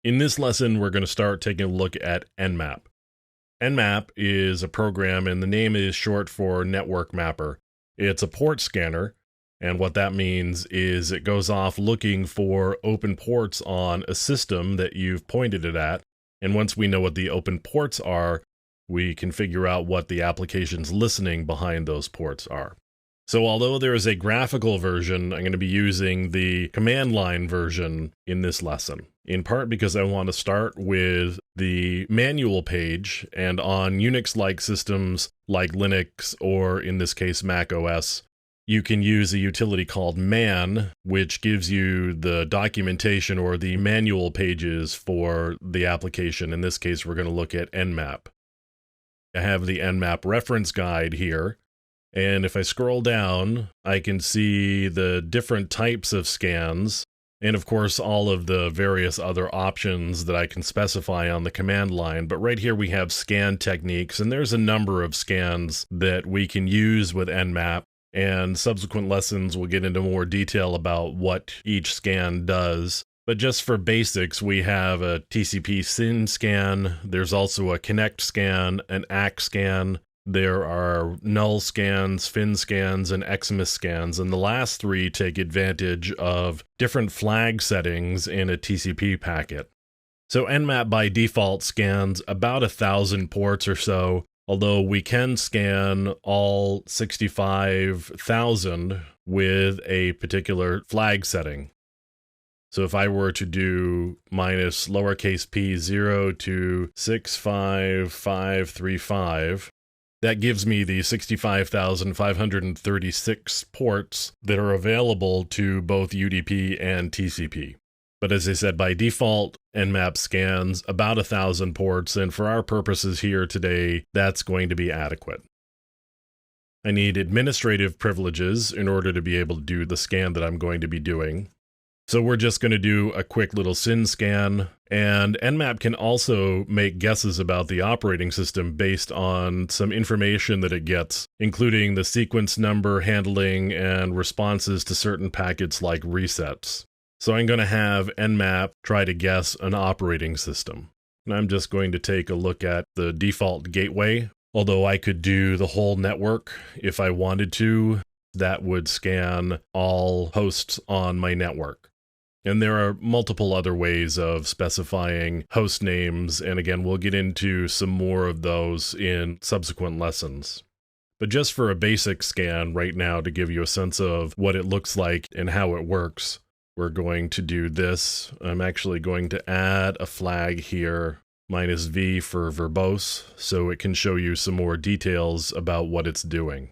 In this lesson, we're going to start taking a look at NMAP. NMAP is a program, and the name is short for Network Mapper. It's a port scanner, and what that means is it goes off looking for open ports on a system that you've pointed it at, and once we know what the open ports are, we can figure out what the application's listening behind those ports are. So although there is a graphical version, I'm going to be using the command line version in this lesson, in part because I want to start with the manual page, and on Unix-like systems like Linux, or in this case Mac OS, you can use a utility called man, which gives you the documentation or the manual pages for the application. In this case, we're going to look at NMAP. I have the NMAP reference guide here. And if I scroll down, I can see the different types of scans, and of course all of the various other options that I can specify on the command line. But right here we have scan techniques, and there's a number of scans that we can use with NMAP, and subsequent lessons will get into more detail about what each scan does. But just for basics, we have a TCP SYN scan, there's also a connect scan, an ACK scan, there are null scans, fin scans, and XMS scans, and the last three take advantage of different flag settings in a TCP packet. So NMAP by default scans about 1,000 ports or so, although we can scan all 65,000 with a particular flag setting. So if I were to do minus lowercase p 0 to 65535, that gives me the 65,536 ports that are available to both UDP and TCP. But as I said, by default, NMAP scans about 1,000 ports, and for our purposes here today, that's going to be adequate. I need administrative privileges in order to be able to do the scan that I'm going to be doing. So we're just going to do a quick little SYN scan, and NMAP can also make guesses about the operating system based on some information that it gets, including the sequence number handling and responses to certain packets like resets. So I'm going to have NMAP try to guess an operating system. And I'm just going to take a look at the default gateway, although I could do the whole network if I wanted to. That would scan all hosts on my network. And there are multiple other ways of specifying host names, and again, we'll get into some more of those in subsequent lessons. But just for a basic scan right now to give you a sense of what it looks like and how it works, we're going to do this. I'm actually going to add a flag here, -v for verbose, so it can show you some more details about what it's doing.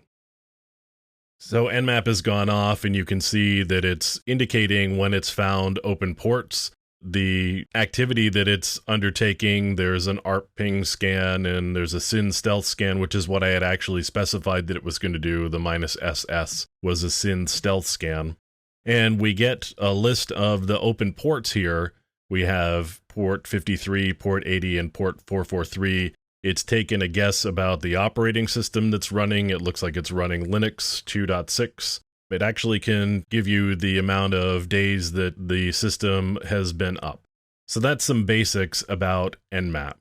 So NMAP has gone off, and you can see that it's indicating when it's found open ports, the activity that it's undertaking. There's an ARP ping scan, and there's a SYN stealth scan, which is what I had actually specified that it was going to do. The -SS was a SYN stealth scan. And we get a list of the open ports here. We have port 53, port 80, and port 443. It's taken a guess about the operating system that's running. It looks like it's running Linux 2.6. It actually can give you the amount of days that the system has been up. So that's some basics about NMAP.